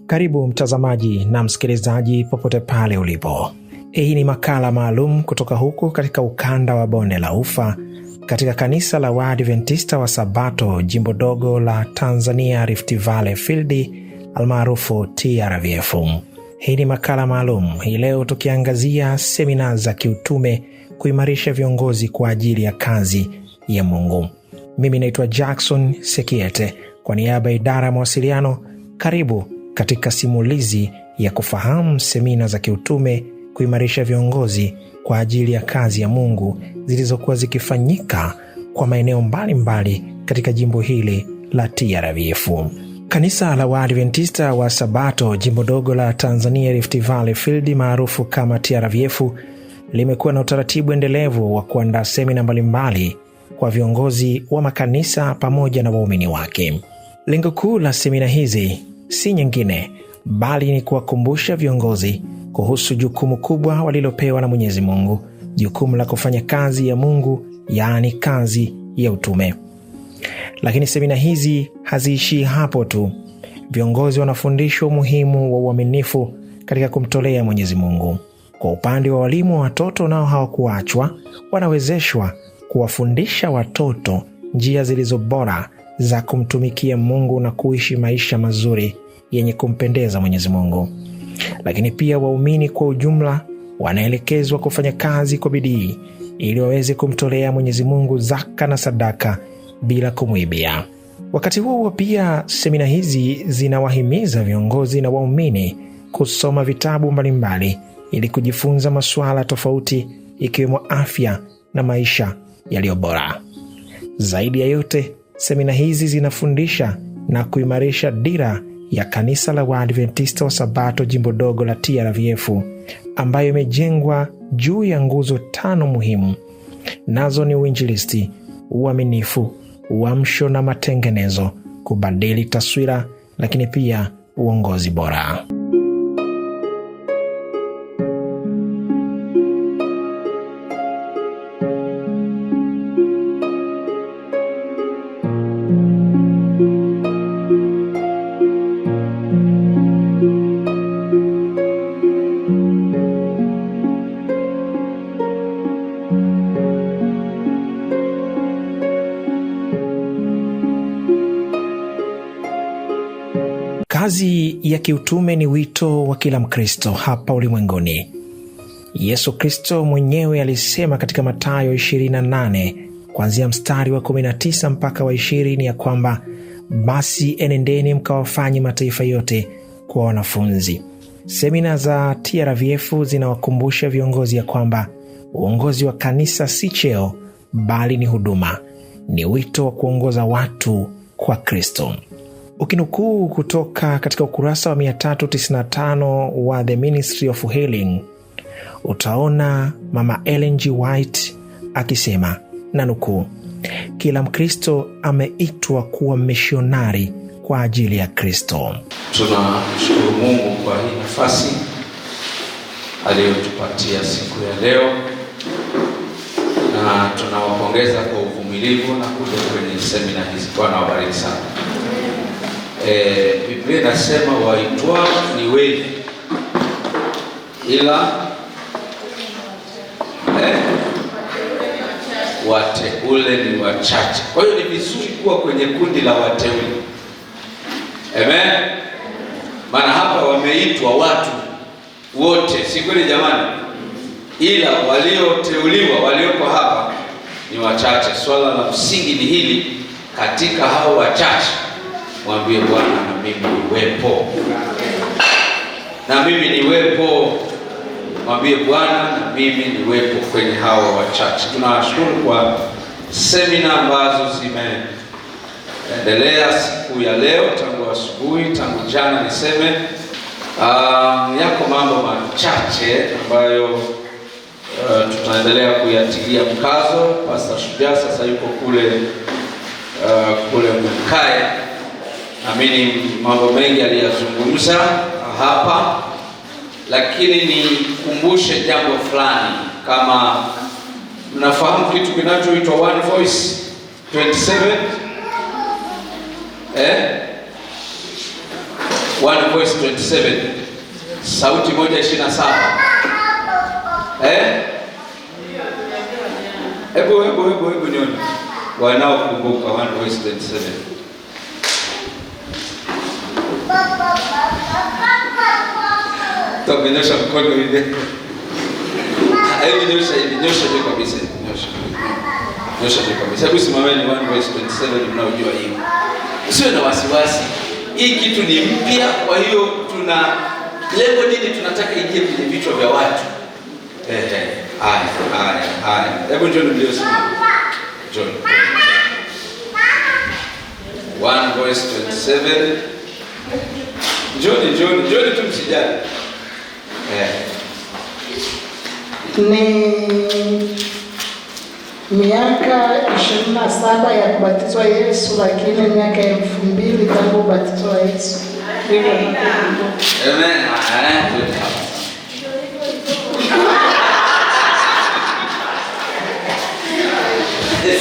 Karibu mtazamaji na msikilizaji popote pale ulipo. Hii ni makala maalum kutoka huku katika ukanda wa Bonde la Ufa katika kanisa la Waadventista wa Sabato jimbo dogo la Tanzania Rift Valley Field almaarufu TRVF. Hii ni makala maalum hii leo tukiangazia semina za kiutume kuimarisha viongozi kwa ajili ya kazi ya Mungu. Mimi naitwa Jackson Sekiete kwa niaba ya idara ya mawasiliano. Karibu katika simulizi ya kufahamu semina za kiutume kuimarisha viongozi kwa ajili ya kazi ya Mungu zilizokuwa zikifanyika kwa maeneo mbalimbali katika jimbo hili la TRVF. Kanisa la Waadventista wa Sabato jimbo dogo la Tanzania Rift Valley Field maarufu kama TRVF limekuwa na utaratibu endelevu wa kuandaa semina mbalimbali kwa viongozi wa makanisa pamoja na waumini wake. Lengo kuu la semina hizi si nyingine bali ni kuwakumbusha viongozi kuhusu jukumu kubwa walilopewa na Mwenyezi Mungu, jukumu la kufanya kazi ya Mungu, yaani kazi ya utume. Lakini semina hizi haziishii hapo tu. Viongozi wanafundishwa umuhimu wa uaminifu katika kumtolea Mwenyezi Mungu. Kwa upande wa walimu wa watoto nao hawakuachwa, wanawezeshwa kuwafundisha watoto njia zilizo bora za kumtumikia Mungu na kuishi maisha mazuri yenye kumpendeza Mwenyezi Mungu. Lakini pia waumini kwa ujumla wanaelekezwa kufanya kazi kwa bidii ili waweze kumtolea Mwenyezi Mungu zaka na sadaka bila kumwibia. Wakati huo pia semina hizi zinawahimiza viongozi na waumini kusoma vitabu mbalimbali ili kujifunza masuala tofauti ikiwemo afya na maisha yaliyo bora. Zaidi ya yote, semina hizi zinafundisha na kuimarisha dira ya kanisa la Waadventista wa Sabato jimbo dogo la TRVF ambayo imejengwa juu ya nguzo 5 muhimu. Nazo ni uinjilisti, uaminifu, uamsho na matengenezo, kubadili taswira, lakini pia uongozi bora. Kazi ya kiutume ni wito wa kila Mkristo hapa ulimwenguni. Yesu Kristo mwenyewe alisema katika Mathayo 28 kuanzia mstari wa 19 mpaka wa 20 ya kwamba basi enendeni mkawafanye mataifa yote kuwa wanafunzi. Semina za TRVF zinawakumbusha viongozi ya kwamba uongozi wa kanisa si cheo bali ni huduma, ni wito wa kuongoza watu kwa Kristo. Ukinukuu kutoka katika ukurasa wa 395 wa The Ministry of Healing, utaona Mama Ellen G. White akisema, na nukuu, kila Mkristo ameitwa kuwa misionari kwa ajili ya Kristo. Tunashukuru Mungu kwa hii nafasi aliyotupatia siku ya leo, na tunawapongeza kwa uvumilivu na kuja kwenye semina hizi. Bwana wabariki sana. Biblia inasema waitwa ni wengi ila wateule ni wachache. Kwa hiyo ni vizuri kuwa kwenye kundi la wateule. Amen. Maana hapa wameitwa watu wote, si kweli jamani? Ila walioteuliwa walioko hapa ni wachache. Swala la msingi ni hili, katika hao wachache mwambie Bwana na mimi niwepo. Na mimi niwepo. Mwambie Bwana na mimi niwepo kwenye hao wachache. Tunashukuru kwa semina ambazo zimeendelea siku ya leo tangu asubuhi, tangu jana niseme. Yako mambo machache ambayo tutaendelea kuyatilia mkazo. Pastor Shujaa sasa yuko kule Mkaya. Naamini mambo mengi aliyazungumza hapa, lakini nikumbushe jambo fulani. Kama mnafahamu kitu kinachoitwa One Voice 27 One Voice 27. Sauti moja 27. Hebu nione. Wanaokumbuka One Voice 27. Tumenyosha mkono hivi. Hebu nyosha kabisa. Nyosha kabisa. Hebu simameni One Voice 27 mnaojua hiyo. Usiwe na wasiwasi. Hii kitu ni mpya, kwa hiyo tuna lengo nini, tunataka ingie kwenye vichwa vya watu. Haya. Hebu njoo mliosema. Njoo. One Voice 27. Njoo tumsijali. Ni miaka 27 ya kubatizwa Yesu, lakini miaka 2000 tangu ubatizo wa Yesu. Amen.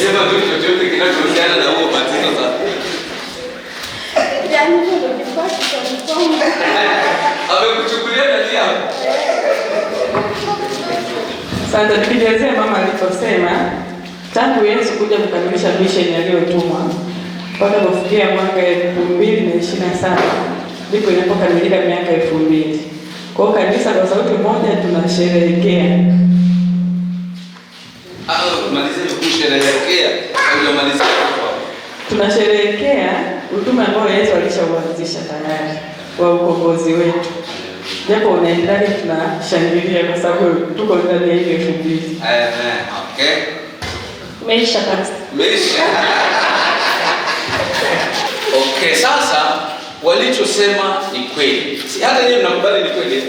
Sema tu chochote kinachohusiana na huo ubatizo sasa. Amekuchukulia ndani yako. Sasa tukielezea mama aliposema tangu Yesu kuja kukamilisha mission aliyotumwa mpaka kufikia mwaka 2027 ndipo inapokamilika miaka 2000. Kwa kanisa kwa sauti moja tunasherehekea. Malizeni kusherehekea au malizeni kwa. Tunasherehekea utume ambao Yesu alishauanzisha tayari wa ukombozi wetu. Japo unaendelea, tunashangilia kwa sababu tuko ndani ya ile 2000. Amen. Okay. Meisha kabisa. Okay, sasa walichosema ni kweli. Si hata yeye mnakubali ni kweli.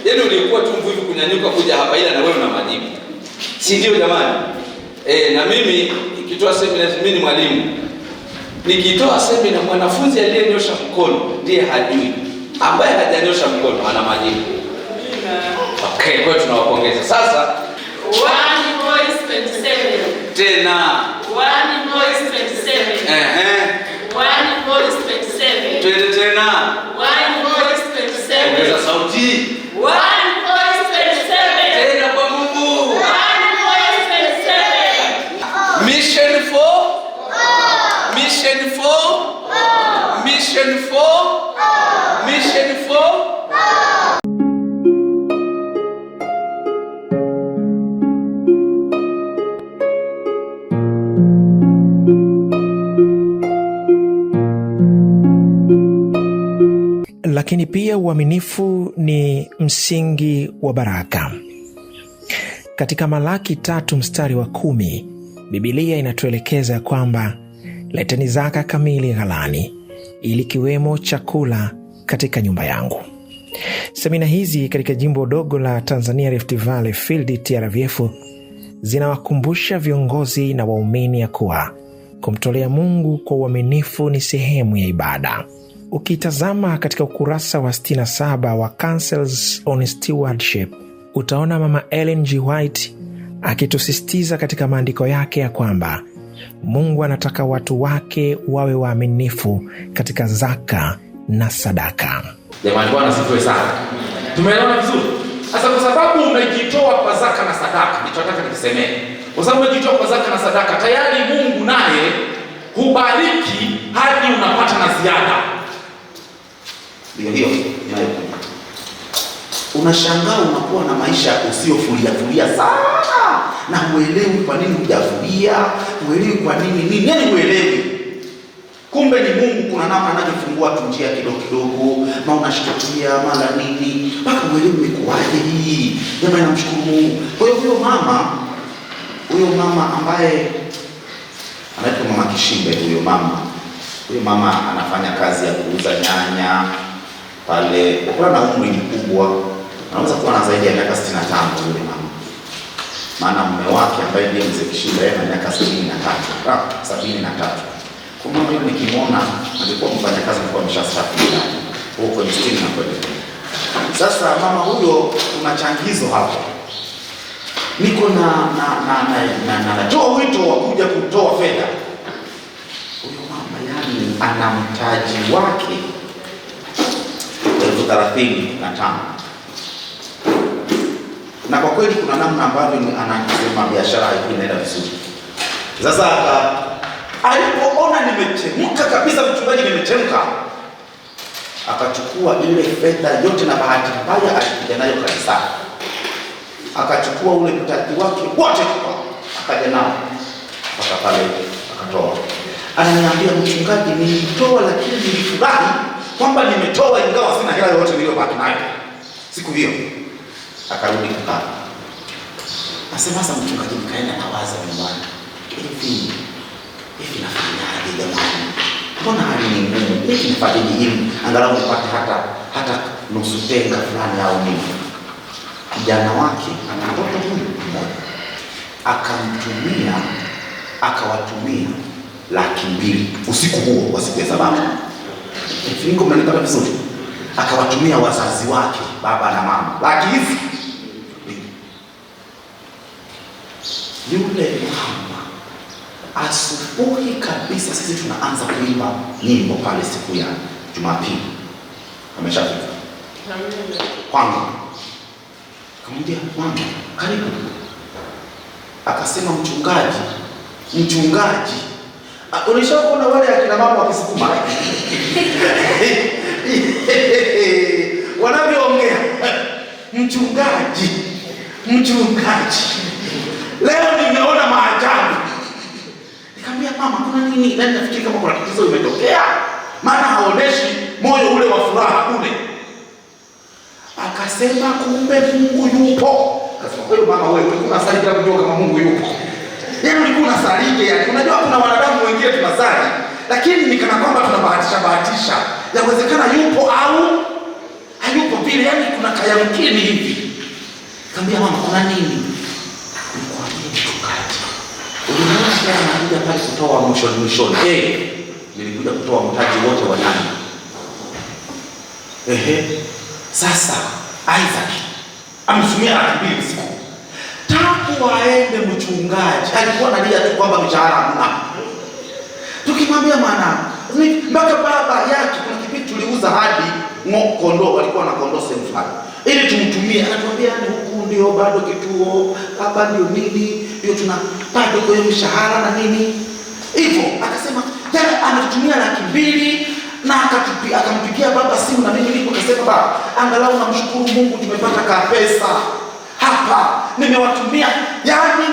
Yaani ulikuwa tu mvivu kunyanyuka kuja hapa, ila na wewe una majibu. Si ndio jamani? Na mimi nikitoa semina, mimi ni mwalimu. Nikitoa semina, mwanafunzi aliyenyosha mkono ndiye hajui. Ambaye hajanyosha mkono ana majibu. Okay, kwa tunawapongeza. Sasa One Voice 27. Tena One Voice 27. One Voice 27. Tena One Voice 27. ongeza sauti. One Voice 27. Tena kwa Mungu. One Voice 27. Mission for Lakini pia uaminifu ni msingi wa baraka. Katika Malaki 3 mstari wa 10, Biblia inatuelekeza kwamba leteni zaka kamili ghalani, ili kiwemo chakula katika nyumba yangu. Semina hizi katika jimbo dogo la Tanzania Rift Valley Field TRVF zinawakumbusha viongozi na waumini ya kuwa kumtolea Mungu kwa uaminifu ni sehemu ya ibada. Ukitazama katika ukurasa wa 67 wa Councils on Stewardship, utaona Mama Ellen G. White akitusisitiza katika maandiko yake ya kwamba Mungu anataka watu wake wawe waaminifu katika zaka na sadaka. Jamani, Bwana asifiwe sana. Tumeelewana vizuri? Sasa kwa sababu umejitoa kwa zaka na sadaka, nitotaka nikisemee. Kwa sababu umejitoa kwa zaka na sadaka, tayari Mungu naye hubariki hadi unapata na ziada. Ndio. Unashangaa unakuwa na maisha usiofulia sana. Na huelewi kwa nini hujafulia, huelewi kwa nini nini huelewi. Kumbe ni Mungu kuna namna anajifungua tu njia kidogo, na unashtukia mara nini, mpaka uelewi imekuaje hii. Jamani, namshukuru Mungu. Kwa hiyo huyo mama ambaye anaitwa Mama Kishimbe, huyo mama anafanya kazi ya kuuza nyanya pale. Kwa na umri mkubwa, anaweza kuwa na zaidi ya miaka 65 yule mama. Maana mume wake ambaye ndiye Mzee Kishimbe ana miaka 73. Kwa mama yule nikimwona alikuwa mfanyakazi kwa mshastaafu huko Mstini na kweli. Sasa mama huyo kuna changizo hapo. Niko na natoa wito wa kuja kutoa fedha. Huyo mama yani ana mtaji wake. 35. Na kwa kweli kuna namna ambavyo anasema biashara hii inaenda vizuri. Sasa alipoona nimechemka kabisa, mchungaji, nimechemka, akachukua ile fedha yote, na bahati mbaya alikuja nayo kanisani. Akachukua ule mtaji wake wote akaja nao mpaka pale akatoa. Ananiambia, mchungaji, nilitoa lakini nilifurahi kwamba nimetoa ingawa sina hela yote niliyobaki nayo siku hiyo. Akarudi kukaa. Nasema, sasa mchungaji, nikaenda na waza nyumbani, hivi nafanyaje jamani? Mbona hali ni ngumu? Hivi nifadhili hivi angalau nipate hata nusu tenga fulani au nini? Kijana wake ana mtoto huyu mmoja, akawatumia 200,000 usiku huo wa siku ya Sabato. Niko mnanipata vizuri? Akawatumia wazazi wake, baba na mama, laki hizi. Yule mama asubuhi kabisa, sisi tunaanza kuimba nyimbo pale siku ya Jumapili. Ameshafika kwangu, kamwambia, mama, karibu. Akasema, mchungaji, ulishaona wale akina mama wakisukuma wanavyoongea, mchungaji, leo nimeona maajabu. Nikamwambia, mama, kuna nini? Na nafikiri kama kuna tatizo limetokea, maana haoneshi moyo ule wa furaha ule. Akasema, kumbe Mungu yupo. Akasema, wewe mama, wewe unasali bila kujua kama Mungu yupo? Yaani ulikuwa unasalije? Yani unajua kuna wanadamu wengine tunasali lakini ni kana kwamba tunabahatisha. Yawezekana yupo au hayupo vile, yani kuna kayamkini hivi. Nikamwambia, mama, kuna nini? Nikwambia, mchungaji, uliona jana anakuja pale kutoa mwishoni. Nilikuja kutoa mtaji wote wa nani? Sasa Isaac amesumia 200,000 usiku. Tangu aende mchungaji alikuwa analia tu kwamba mshahara hamna. Tukimwambia maana mpaka baba yake, kuna kipindi tuliuza hadi kondoo, walikuwa na kondoo sehemu fulani, ili tumtumie. Anatuambia, ni huku ndio bado kituo, hapa ndio nini, ndio tuna bado kwa mshahara na nini hivyo. Akasema jana anatutumia 200,000 na akampigia baba simu, na mimi nilipo kasema, baba, angalau namshukuru Mungu tumepata ka pesa hapa, nimewatumia. Yani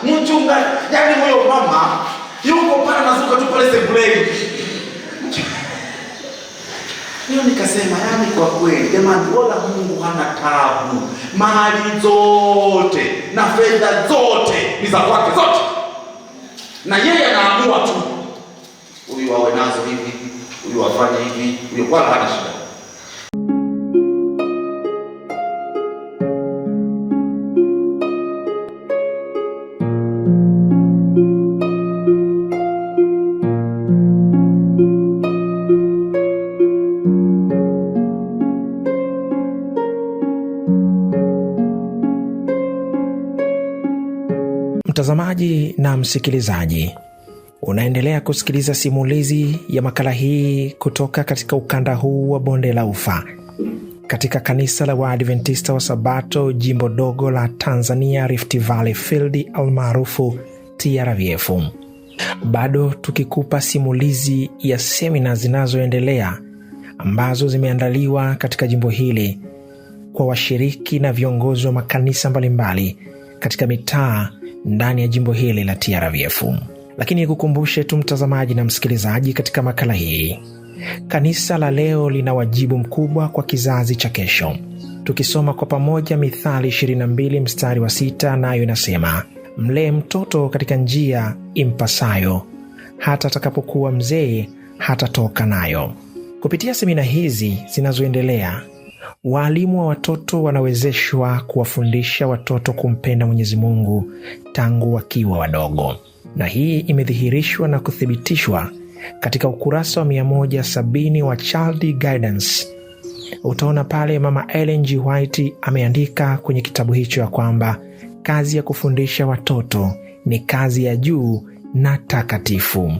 mchungaji, yani huyo mama yuko pale nazuka tu pale sebuleni. Leo nikasema, yani kwa kweli jamani, wala Mungu hana taabu. Mali zote na fedha zote ni za kwake zote, na yeye anaamua tu, huyu awe nazo hivi, huyu afanye hivi, huyu wala hana shida. Mtazamaji na msikilizaji, unaendelea kusikiliza simulizi ya makala hii kutoka katika ukanda huu wa Bonde la Ufa, katika kanisa la Waadventista wa Sabato jimbo dogo la Tanzania Rift Valley Field almaarufu TRVF. Bado tukikupa simulizi ya semina zinazoendelea ambazo zimeandaliwa katika jimbo hili kwa washiriki na viongozi wa makanisa mbalimbali katika mitaa ndani ya jimbo hili la TRVF. Lakini nikukumbushe tu mtazamaji na msikilizaji, katika makala hii kanisa la leo lina wajibu mkubwa kwa kizazi cha kesho. Tukisoma kwa pamoja Mithali 22 mstari wa 6, nayo inasema, mlee mtoto katika njia impasayo, hata atakapokuwa mzee hatatoka nayo. Kupitia semina hizi zinazoendelea, walimu wa watoto wanawezeshwa kuwafundisha watoto kumpenda Mwenyezi Mungu tangu wakiwa wadogo, na hii imedhihirishwa na kuthibitishwa katika ukurasa wa 170 wa Child Guidance. Utaona pale Mama Ellen G. White ameandika kwenye kitabu hicho ya kwamba kazi ya kufundisha watoto ni kazi ya juu na takatifu.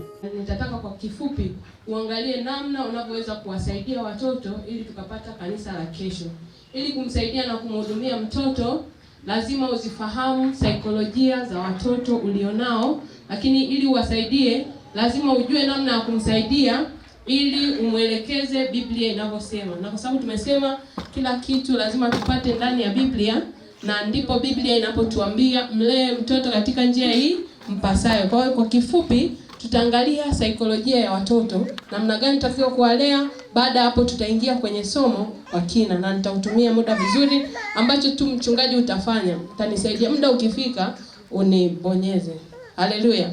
nitataka kwa kifupi uangalie namna unavyoweza kuwasaidia watoto ili tukapata kanisa la kesho. Ili kumsaidia na kumhudumia mtoto, lazima uzifahamu saikolojia za watoto ulionao, lakini ili uwasaidie lazima ujue namna ya kumsaidia ili umwelekeze Biblia inavyosema. Na kwa sababu tumesema kila kitu lazima tupate ndani ya Biblia, na ndipo Biblia inapotuambia mlee mtoto katika njia hii mpasayo. Kwa hiyo kwa kifupi tutaangalia saikolojia ya watoto, namna gani tutakiwa kuwalea. Baada hapo tutaingia kwenye somo kwa kina, na nitautumia muda vizuri ambacho tu mchungaji utafanya. Utanisaidia muda ukifika unibonyeze. Haleluya.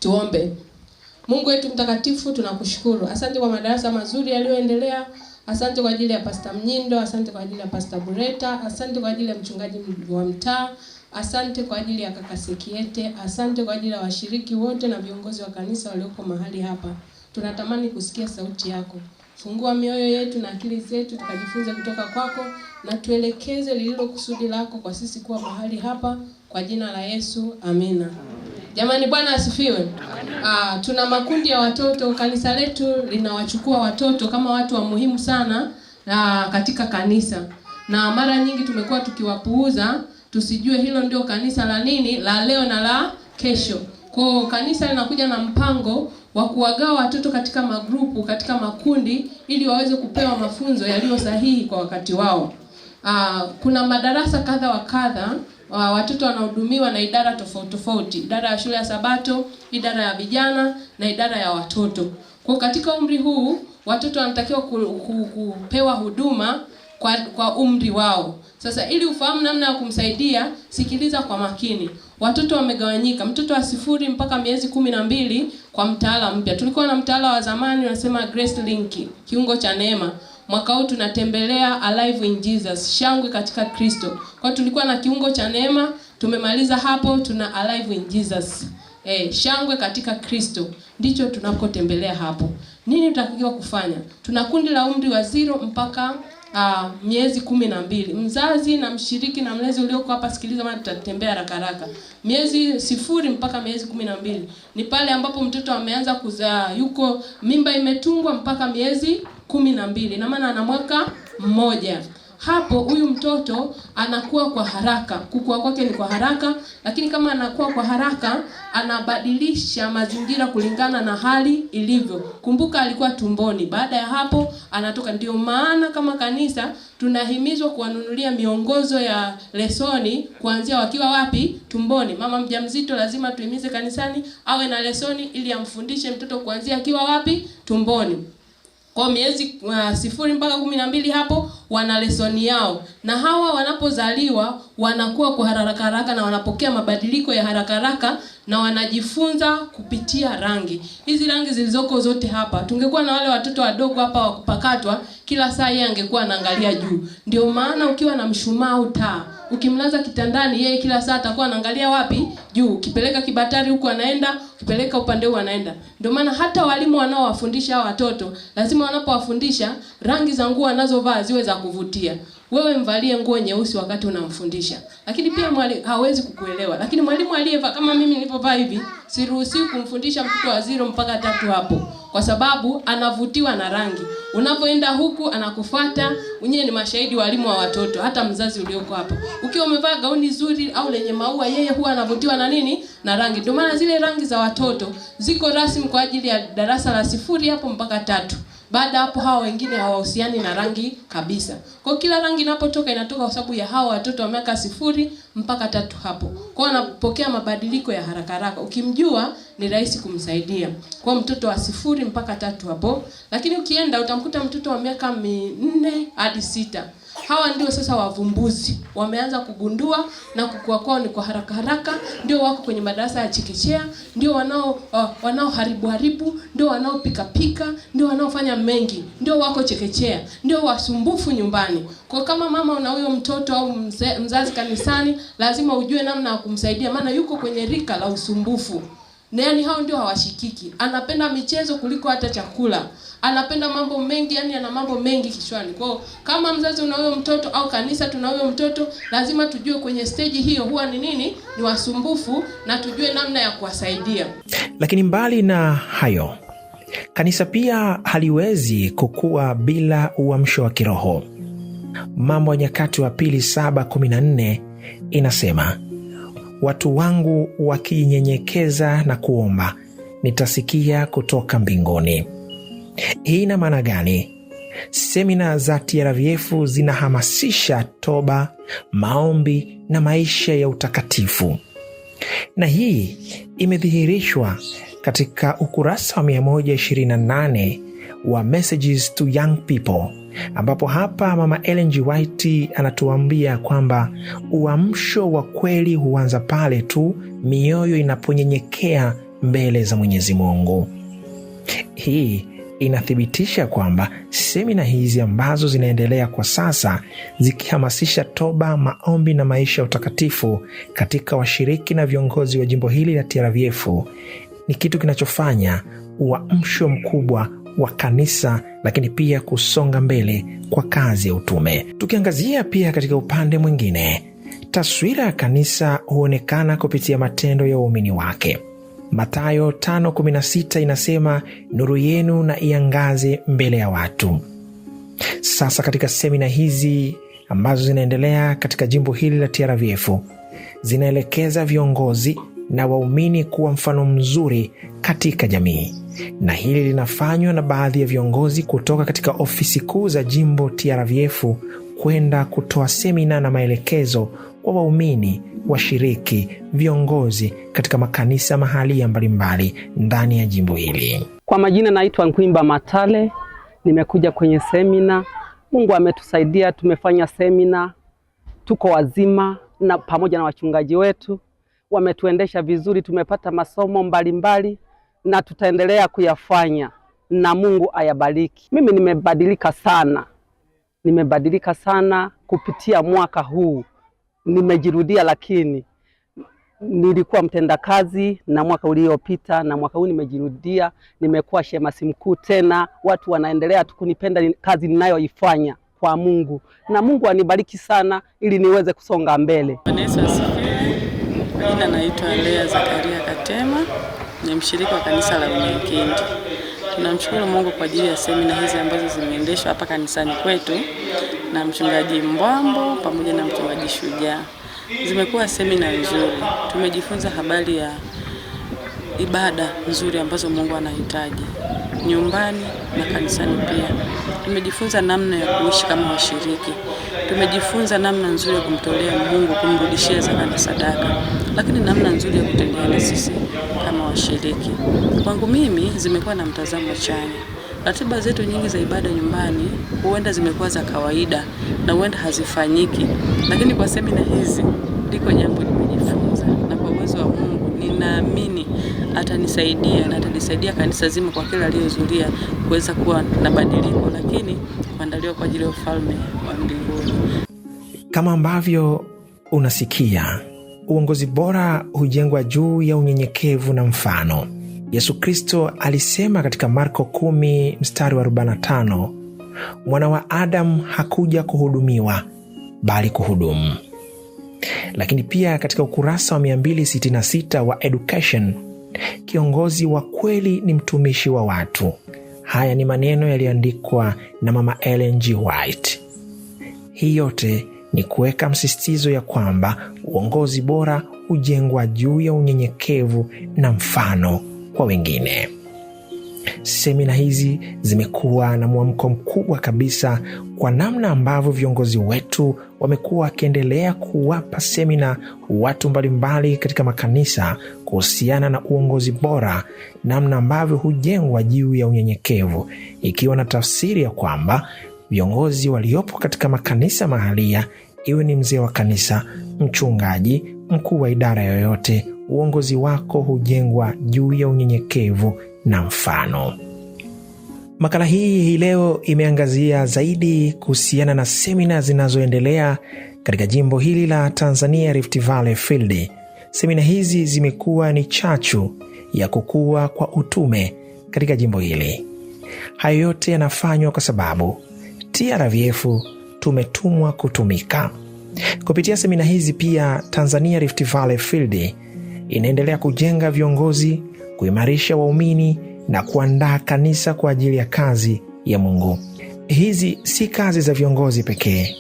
Tuombe. Mungu wetu mtakatifu, tunakushukuru. Asante kwa madarasa mazuri yaliyoendelea. Asante kwa ajili ya Pastor Mnyindo, asante kwa ajili ya Pastor Bureta, asante kwa ajili ya mchungaji wa mtaa, asante kwa ajili ya kaka Sekiete, asante kwa ajili ya washiriki wote na viongozi wa kanisa walioko mahali hapa. Tunatamani kusikia sauti yako. Fungua mioyo yetu na akili zetu tukajifunze kutoka kwako, na tuelekeze lililo kusudi lako kwa sisi kuwa mahali hapa, kwa jina la Yesu. Amina. Jamani, Bwana asifiwe. Tuna makundi ya watoto. Kanisa letu linawachukua watoto kama watu wa muhimu sana katika kanisa, na mara nyingi tumekuwa tukiwapuuza, tusijue hilo ndio kanisa la nini, la leo na la kesho. Kwa kanisa linakuja na mpango wa kuwagawa watoto katika magrupu, katika makundi, ili waweze kupewa mafunzo yaliyo sahihi kwa wakati wao. Kuna madarasa kadha wa kadha. Watoto wanahudumiwa na idara tofauti tofauti, idara ya shule ya Sabato, idara ya vijana na idara ya watoto. Kwa katika umri huu watoto wanatakiwa kupewa huduma kwa umri wao. Sasa ili ufahamu namna ya kumsaidia, sikiliza kwa makini. Watoto wamegawanyika, mtoto wa 0 mpaka miezi 12 kwa mtaala mpya. Tulikuwa na mtaala wa zamani unasema Grace Link, kiungo cha neema. Mwaka huu tunatembelea Alive in Jesus, shangwe katika Kristo. Kwa tulikuwa na kiungo cha neema, tumemaliza hapo, tuna Alive in Jesus. Shangwe katika Kristo ndicho tunakotembelea hapo. Nini tutakiwa kufanya? Tuna kundi la umri wa 0 mpaka miezi 12. Mzazi na mshiriki na mlezi ulioko hapa, sikiliza maana tutatembea haraka haraka. Miezi 0 mpaka miezi 12 ni pale ambapo mtoto ameanza kuzaa, yuko mimba imetungwa mpaka miezi 12, na maana ana mwaka mmoja. Hapo huyu mtoto anakuwa kwa haraka, kukua kwake ni kwa haraka, lakini kama anakuwa kwa haraka anabadilisha mazingira kulingana na hali ilivyo. Kumbuka alikuwa tumboni, baada ya hapo anatoka. Ndio maana kama kanisa tunahimizwa kuwanunulia miongozo ya lesoni kuanzia wakiwa wapi? Tumboni. Mama mjamzito lazima tuhimize kanisani awe na lesoni ili amfundishe mtoto kuanzia akiwa wapi? Tumboni. Kwa miezi 0 mpaka 12 hapo wana lesoni yao, na hawa wanapozaliwa wanakuwa kwa haraka haraka na wanapokea mabadiliko ya haraka haraka, na wanajifunza kupitia rangi. Hizi rangi zilizoko zote hapa, tungekuwa na wale watoto wadogo hapa wa kupakatwa, kila saa yeye angekuwa anaangalia juu. Ndio maana ukiwa na mshumaa au taa, ukimlaza kitandani, yeye kila saa atakuwa anaangalia wapi? Juu. Ukipeleka kibatari huko anaenda, ukipeleka upande huu anaenda. Ndio maana hata walimu wanaowafundisha hao watoto lazima wanapowafundisha rangi za nguo anazovaa ziwe za kuvutia. Wewe mvalie nguo nyeusi wakati unamfundisha, lakini pia mwalimu hawezi kukuelewa. Lakini mwalimu aliyevaa kama mimi nilipovaa hivi, siruhusiwi kumfundisha mtoto wa 0 mpaka 3 hapo, kwa sababu anavutiwa na rangi. Unapoenda huku anakufuata. Unyewe ni mashahidi, walimu wa watoto, hata mzazi ulioko hapa. Ukiwa umevaa gauni zuri au lenye maua, yeye huwa anavutiwa na nini? Na rangi. Ndio maana zile rangi za watoto ziko rasmi kwa ajili ya darasa la 0 hapo mpaka 3. Baada hapo hao wengine hawahusiani na rangi kabisa. Kwa kila rangi inapotoka inatoka kwa sababu ya hao watoto wa miaka 0 mpaka 3 hapo. Kwa wanapokea mabadiliko ya haraka haraka. Ukimjua ni rahisi kumsaidia. Kwa mtoto wa 0 mpaka 3 hapo. Lakini ukienda utamkuta mtoto wa miaka 4 hadi 6. Hawa ndio sasa wavumbuzi. Wameanza kugundua na kukua kwao ni kwa haraka haraka, ndio wako kwenye madarasa ya chekechea, ndio wanao haribu, ndio wanao pika, ndio wanaofanya mengi, ndio wako chekechea, ndio wasumbufu nyumbani. Kwa kama mama una huyo mtoto au mzazi kanisani, lazima ujue namna ya kumsaidia, maana yuko kwenye rika la usumbufu. Na yani hao ndio hawashikiki. Anapenda michezo kuliko hata chakula. Anapenda mambo mengi, yani ana mambo mengi kichwani. Kwa kama mzazi una huyo mtoto au kanisa tuna huyo mtoto, lazima tujue kwenye stage hiyo huwa ni nini, ni wasumbufu, na tujue namna ya kuwasaidia. Lakini mbali na hayo, kanisa pia haliwezi kukua bila uamsho wa kiroho. Mambo ya Nyakati wa Pili 7:14 inasema, watu wangu wakinyenyekeza na kuomba, nitasikia kutoka mbinguni. Hii ina maana gani? Semina za TRVF zinahamasisha toba, maombi na maisha ya utakatifu. Na hii imedhihirishwa katika ukurasa wa 128 wa Messages to Young People, ambapo hapa Mama Ellen G. White anatuambia kwamba uamsho wa kweli huanza pale tu mioyo inaponyenyekea mbele za Mwenyezi Mungu. Hii inathibitisha kwamba semina hizi ambazo zinaendelea kwa sasa zikihamasisha toba, maombi na maisha ya utakatifu katika washiriki na viongozi wa jimbo hili la TRVF ni kitu kinachofanya uamsho mkubwa wa kanisa, lakini pia kusonga mbele kwa kazi ya utume. Tukiangazia pia katika upande mwingine, taswira ya kanisa huonekana kupitia matendo ya waumini wake. Mathayo 5:16 inasema, nuru yenu na iangaze mbele ya watu. Sasa katika semina hizi ambazo zinaendelea katika jimbo hili la TRVF, zinaelekeza viongozi na waumini kuwa mfano mzuri katika jamii. Na hili linafanywa na baadhi ya viongozi kutoka katika ofisi kuu za jimbo TRVF kwenda kutoa semina na maelekezo kwa waumini, washiriki, viongozi katika makanisa mahali mbalimbali ndani ya jimbo hili. Kwa majina naitwa Nkwimba Matale, nimekuja kwenye semina. Mungu ametusaidia, tumefanya semina, tuko wazima na pamoja na wachungaji wetu wametuendesha vizuri, tumepata masomo mbalimbali na tutaendelea kuyafanya, na Mungu ayabariki. Mimi nimebadilika sana kupitia mwaka huu. Nimejirudia, lakini nilikuwa mtendakazi na mwaka uliopita, na mwaka huu nimejirudia, nimekuwa shemasi mkuu tena. Watu wanaendelea kunipenda kazi ninayoifanya kwa Mungu, na Mungu anibariki sana ili niweze kusonga mbele. Jina naitwa Lea Zakaria Katema, ni mshiriki wa kanisa la Unyankindi. Tunamshukuru Mungu kwa ajili ya semina hizi ambazo zimeendeshwa hapa kanisani kwetu na mchungaji Mbwambo pamoja na mchungaji Shujaa. Zimekuwa semina nzuri. Tumejifunza habari ya ibada nzuri ambazo Mungu anahitaji nyumbani na kanisani pia. Tumejifunza namna ya kuishi kama washiriki. Tumejifunza namna nzuri ya kumtolea Mungu, kumrudishia zaka na sadaka, lakini namna nzuri ya kutendeana sisi kama washiriki. Kwangu mimi zimekuwa na mtazamo chanya. Ratiba zetu nyingi za ibada nyumbani huenda zimekuwa za kawaida na huenda hazifanyiki, lakini kwa semina hizi liko jambo nimejifunza, na kwa uwezo wa Mungu ninaamini atanisaidia na atanisaidia kanisa zima kwa kila aliyohudhuria kuweza kuwa na badiliko, lakini kuandaliwa kwa ajili ya ufalme wa mbinguni. Kama ambavyo unasikia, uongozi bora hujengwa juu ya unyenyekevu na mfano. Yesu Kristo alisema katika Marko 10:45, mwana wa Adamu hakuja kuhudumiwa bali kuhudumu. Lakini pia katika ukurasa wa 266 wa Education, kiongozi wa kweli ni mtumishi wa watu. Haya ni maneno yaliyoandikwa na Mama Ellen G. White. Hii yote ni kuweka msisitizo ya kwamba uongozi bora hujengwa juu ya unyenyekevu na mfano kwa wengine. Semina hizi zimekuwa na mwamko mkubwa kabisa kwa namna ambavyo viongozi wetu wamekuwa wakiendelea kuwapa semina watu mbalimbali katika makanisa kuhusiana na uongozi bora, namna ambavyo hujengwa juu ya unyenyekevu, ikiwa na tafsiri ya kwamba viongozi waliopo katika makanisa mahalia, iwe ni mzee wa kanisa, mchungaji, mkuu wa idara yoyote, uongozi wako hujengwa juu ya unyenyekevu na mfano. Makala hii leo imeangazia zaidi kuhusiana na semina zinazoendelea katika jimbo hili la Tanzania Rift Valley Field. Semina hizi zimekuwa ni chachu ya kukua kwa utume katika jimbo hili. Hayo yote yanafanywa kwa sababu TRVF tumetumwa kutumika. Kupitia semina hizi pia Tanzania Rift Valley Field inaendelea kujenga viongozi, kuimarisha waumini na kuandaa kanisa kwa ajili ya kazi ya Mungu. Hizi si kazi za viongozi pekee,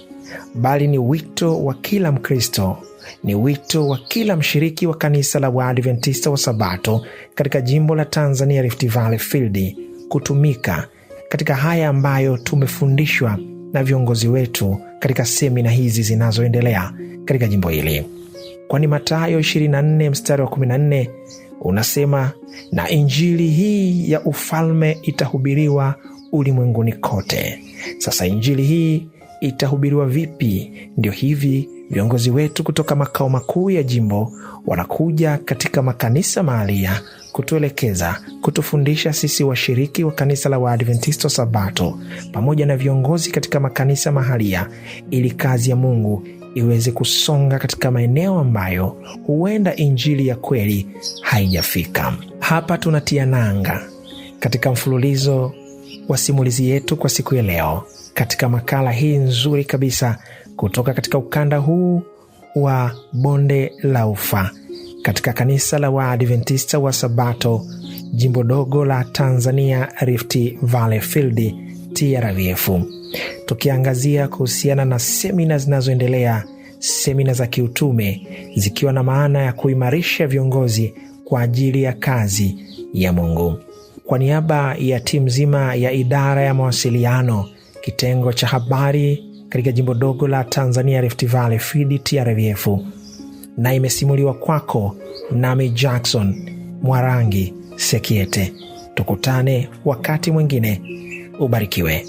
bali ni wito wa kila Mkristo, ni wito wa kila mshiriki wa kanisa la Waadventista wa Sabato katika jimbo la Tanzania Rift Valley Field kutumika katika haya ambayo tumefundishwa na viongozi wetu katika semina hizi zinazoendelea katika jimbo hili. Kwani Mathayo 24 mstari wa 14 unasema, na injili hii ya ufalme itahubiriwa ulimwenguni kote. Sasa injili hii itahubiriwa vipi? Ndio hivi viongozi wetu kutoka makao makuu ya jimbo wanakuja katika makanisa mahalia kutuelekeza, kutufundisha sisi washiriki wa kanisa la Waadventista Sabato pamoja na viongozi katika makanisa mahalia, ili kazi ya Mungu iweze kusonga katika maeneo ambayo huenda injili ya kweli haijafika. Hapa tunatia nanga katika mfululizo wa simulizi yetu kwa siku ya leo, katika makala hii nzuri kabisa kutoka katika ukanda huu wa Bonde la Ufa katika kanisa la Waadventista wa Sabato jimbo dogo la Tanzania Rift Valley Field TRVF, tukiangazia kuhusiana na semina zinazoendelea, semina za kiutume zikiwa na maana ya kuimarisha viongozi kwa ajili ya kazi ya Mungu. Kwa niaba ya timu nzima ya idara ya mawasiliano kitengo cha habari katika jimbo dogo la Tanzania Rift Valley Field TRVF, na imesimuliwa kwako nami Jackson Mwarangi Sekiete. Tukutane wakati mwingine. Ubarikiwe.